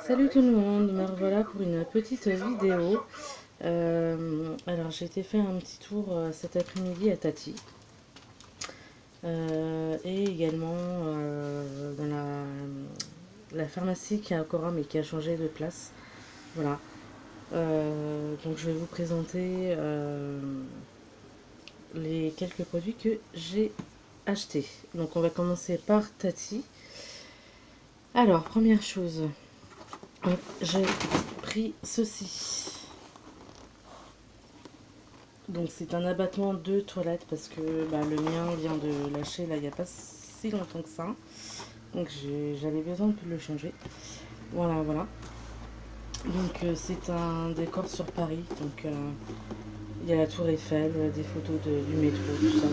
Salut tout le monde, me revoilà pour une petite vidéo. Alors j'ai été faire un petit tour cet après-midi à Tati et également dans la pharmacie qui est à Cora mais qui a changé de place. Voilà. Donc je vais vous présenter les quelques produits que j'ai achetés. Donc on va commencer par Tati. Alors première chose, j'ai pris ceci. Donc c'est un abattement de toilette parce que le mien vient de lâcher là il n'y a pas si longtemps que ça. Donc j'avais besoin de le changer. Voilà, voilà. Donc c'est un décor sur Paris. Donc il y a la tour Eiffel, des photos du métro, tout ça.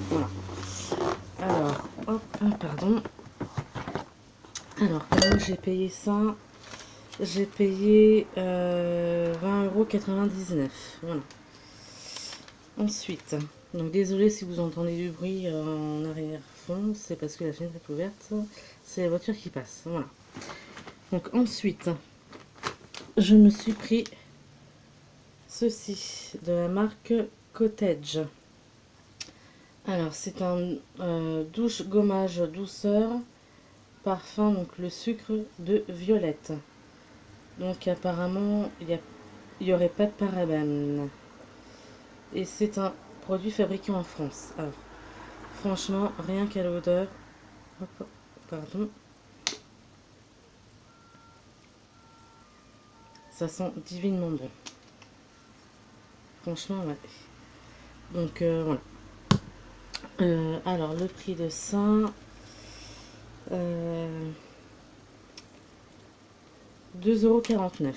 Voilà. Alors, hop, pardon. Alors, comment j'ai payé ça? J'ai payé 20,99 €. Voilà. Ensuite, donc désolé si vous entendez du bruit en arrière-fond, c'est parce que la fenêtre est ouverte, c'est la voiture qui passe. Voilà. Donc ensuite, je me suis pris ceci de la marque Cottage. Alors c'est un douche gommage douceur parfum, donc le sucre de violette. Donc apparemment il y aurait pas de parabènes. Et c'est un produit fabriqué en France. Alors, franchement, rien qu'à l'odeur, hop, pardon, ça sent divinement bon. Franchement, ouais. Donc, voilà. Alors, le prix de ça, 2,49 €.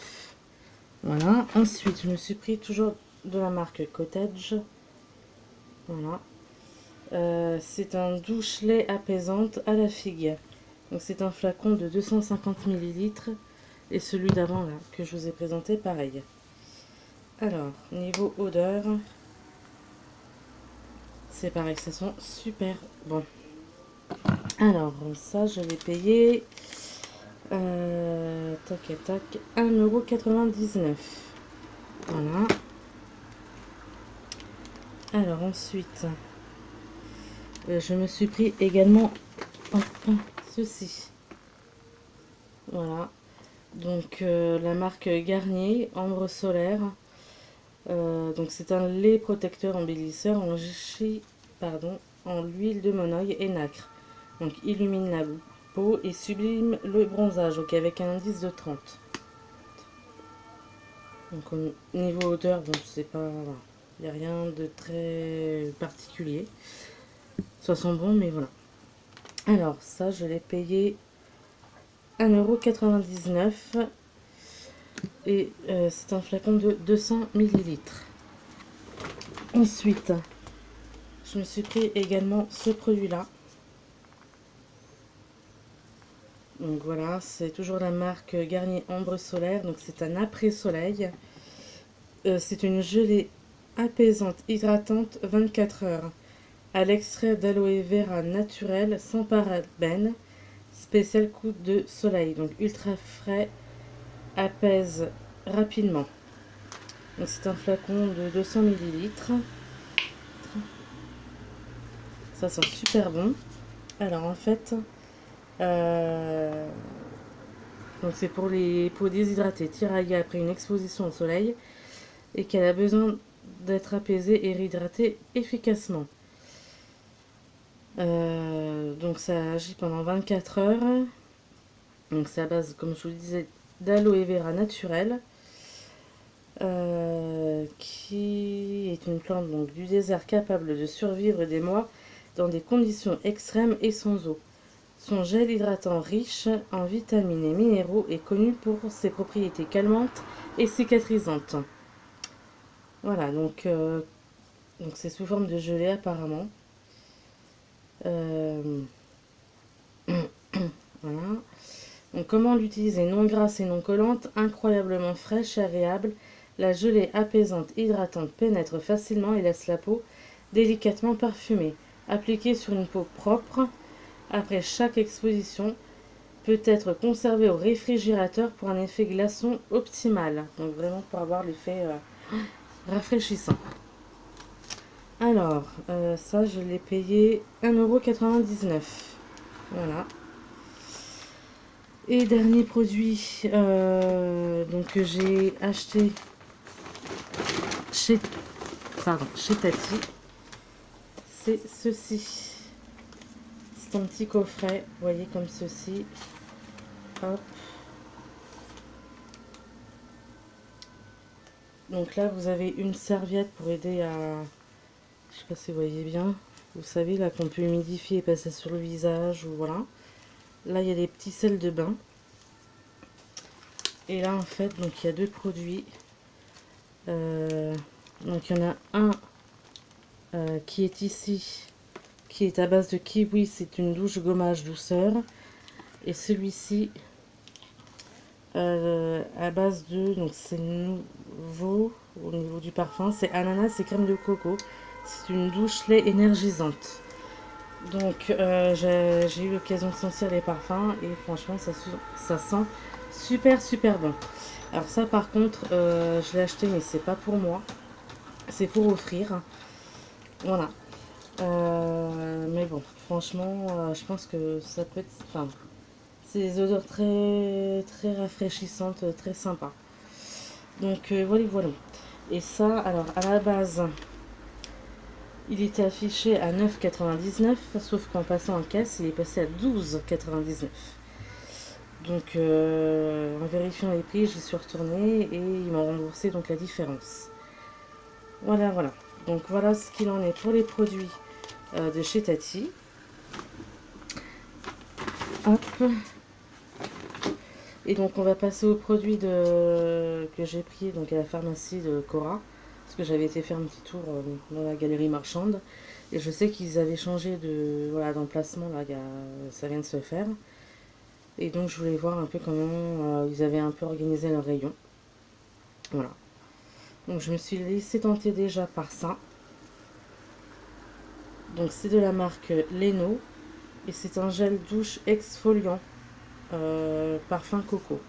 Voilà. Ensuite, je me suis pris toujours de la marque Cottage. Voilà. C'est un douche-lait apaisante à la figue. Donc c'est un flacon de 250 ml. Et celui d'avant là, que je vous ai présenté, pareil. Alors, niveau odeur, c'est pareil, ça sent super bon. Alors, ça, je l'ai payé, tac, tac, 1,99 €. Voilà. Alors, ensuite, je me suis pris également ceci. Voilà. Donc, la marque Garnier, Ambre Solaire. Donc c'est un lait protecteur embellisseur en l'huile de monoeil et nacre. Donc illumine la peau et sublime le bronzage. Donc avec un indice de 30. Donc au niveau odeur, bon c'est pas, il n'y a rien de très particulier. Ça sent bon, mais voilà. Alors ça, je l'ai payé 1,99 € et c'est un flacon de 200 ml. Ensuite, je me suis pris également ce produit-là. Donc voilà, c'est toujours la marque Garnier Ambre Solaire. Donc c'est un après-soleil. C'est une gelée apaisante, hydratante 24 heures. À l'extrait d'aloe vera naturel, sans parabènes. Spécial coup de soleil. Donc ultra frais, apaise rapidement. Donc c'est un flacon de 200 ml. Ça sent super bon. Alors en fait, donc c'est pour les peaux déshydratées, tiraillées après une exposition au soleil et qu'elle a besoin d'être apaisée et réhydratée efficacement. Donc ça agit pendant 24 heures. Donc c'est à base, comme je vous le disais, d'aloe vera naturel, qui est une plante donc, du désert capable de survivre des mois dans des conditions extrêmes et sans eau. Son gel hydratant riche en vitamines et minéraux est connu pour ses propriétés calmantes et cicatrisantes. Voilà, donc c'est sous forme de gelée apparemment. Voilà. Donc comment l'utiliser? Non grasse et non collante, incroyablement fraîche et agréable. La gelée apaisante, hydratante pénètre facilement et laisse la peau délicatement parfumée. Appliquée sur une peau propre, après chaque exposition, peut être conservé au réfrigérateur pour un effet glaçon optimal. Donc vraiment pour avoir l'effet rafraîchissant. Alors, ça je l'ai payé 1,99 €. Voilà. Et dernier produit donc que j'ai acheté chez Tati, c'est ceci. C'est un petit coffret, vous voyez, comme ceci. Hop. Donc là, vous avez une serviette pour aider à... Je sais pas si vous voyez bien. Vous savez, là, qu'on peut humidifier et passer sur le visage, ou voilà. Là, il y a des petits sels de bain. Et là, en fait, donc il y a deux produits. Donc, il y en a un qui est ici, qui est à base de kiwi. C'est une douche gommage douceur. Et celui-ci, à base de... Donc, c'est nouveau au niveau du parfum. C'est ananas et crème de coco. C'est une douche lait énergisante. Donc, j'ai eu l'occasion de sentir les parfums. Et franchement, ça sent super bon. Alors ça, par contre, je l'ai acheté, mais c'est pas pour moi. C'est pour offrir. Voilà. Mais bon, franchement, je pense que ça peut être... Enfin, c'est des odeurs très rafraîchissantes, très sympas. Donc voilà. Et ça, alors à la base, il était affiché à 9,99 €, sauf qu'en passant en caisse, il est passé à 12,99 €. Donc en vérifiant les prix, j'y suis retournée et ils m'ont remboursé donc la différence. Voilà. Donc voilà ce qu'il en est pour les produits de chez Tati. Hop. Et donc on va passer aux produits que j'ai pris donc à la pharmacie de Cora. Parce que j'avais été faire un petit tour dans la galerie marchande. Et je sais qu'ils avaient changé d'emplacement, là, ça vient de se faire. Et donc je voulais voir un peu comment ils avaient un peu organisé leur rayon. Voilà. Donc je me suis laissé tenter déjà par ça. Donc c'est de la marque Leno. Et c'est un gel douche exfoliant parfum coco.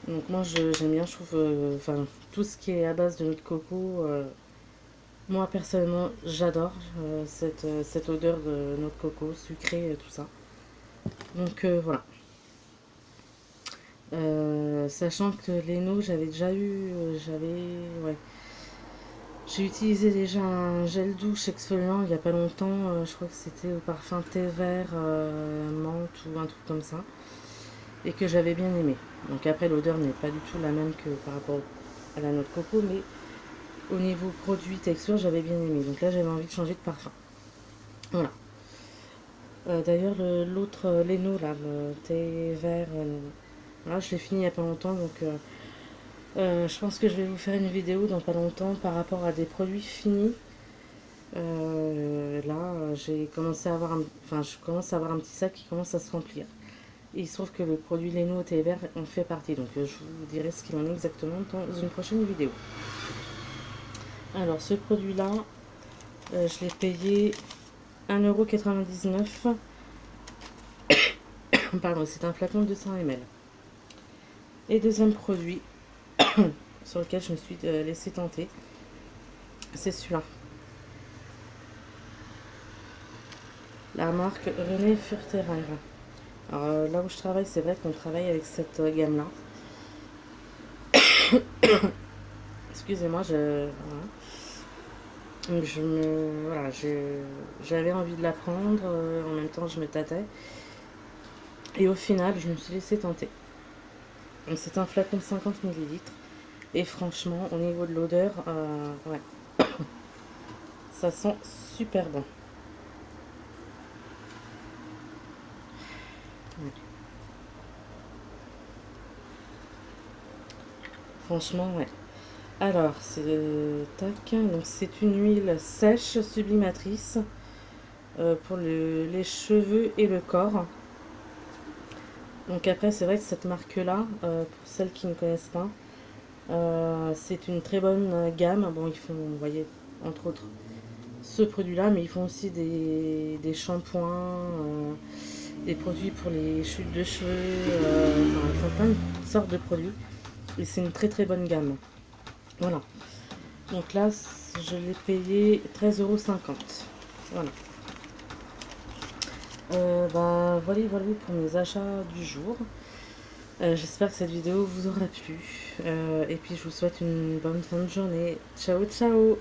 Donc moi j'aime bien, je trouve, enfin tout ce qui est à base de noix de coco, moi personnellement j'adore cette odeur de noix de coco, sucrée, tout ça. Donc voilà. Sachant que Leno j'avais déjà eu, ouais. J'ai utilisé déjà un gel douche exfoliant il n'y a pas longtemps, je crois que c'était au parfum thé vert, menthe ou un truc comme ça. Et que j'avais bien aimé. Donc après l'odeur n'est pas du tout la même que par rapport à la noix de coco, mais au niveau produit texture j'avais bien aimé. Donc là j'avais envie de changer de parfum. Voilà. D'ailleurs l'autre Leno là, le thé vert, là je l'ai fini il n'y a pas longtemps, donc je pense que je vais vous faire une vidéo dans pas longtemps par rapport à des produits finis. Là j'ai commencé à avoir je commence à avoir un petit sac qui commence à se remplir. Et il se trouve que le produit Leno thé vert en fait partie. Donc je vous dirai ce qu'il en est exactement dans une prochaine vidéo. Alors ce produit là, je l'ai payé 1,99 €. Pardon, c'est un flacon de 200 ml. Et deuxième produit sur lequel je me suis laissé tenter, c'est celui-là. La marque René Furterer. Alors là où je travaille, c'est vrai qu'on travaille avec cette gamme-là. Excusez-moi, voilà, j'avais envie de la prendre, en même temps je me tâtais. Et au final, je me suis laissé tenter. Donc c'est un flacon de 50 ml. Et franchement, au niveau de l'odeur, ouais, ça sent super bon. Ouais. Franchement, ouais. Alors, c'est donc c'est une huile sèche sublimatrice pour les cheveux et le corps. Donc après, c'est vrai que cette marque-là, pour celles qui ne connaissent pas, c'est une très bonne gamme. Bon, ils font, vous voyez, entre autres, ce produit-là, mais ils font aussi des shampoings des produits pour les chutes de cheveux, enfin, ils font plein de sortes de produits. Et c'est une très très bonne gamme. Voilà. Donc là, je l'ai payé 13,50 €. Voilà. Voilà, voilà pour mes achats du jour. J'espère que cette vidéo vous aura plu. Et puis je vous souhaite une bonne fin de journée. Ciao, ciao!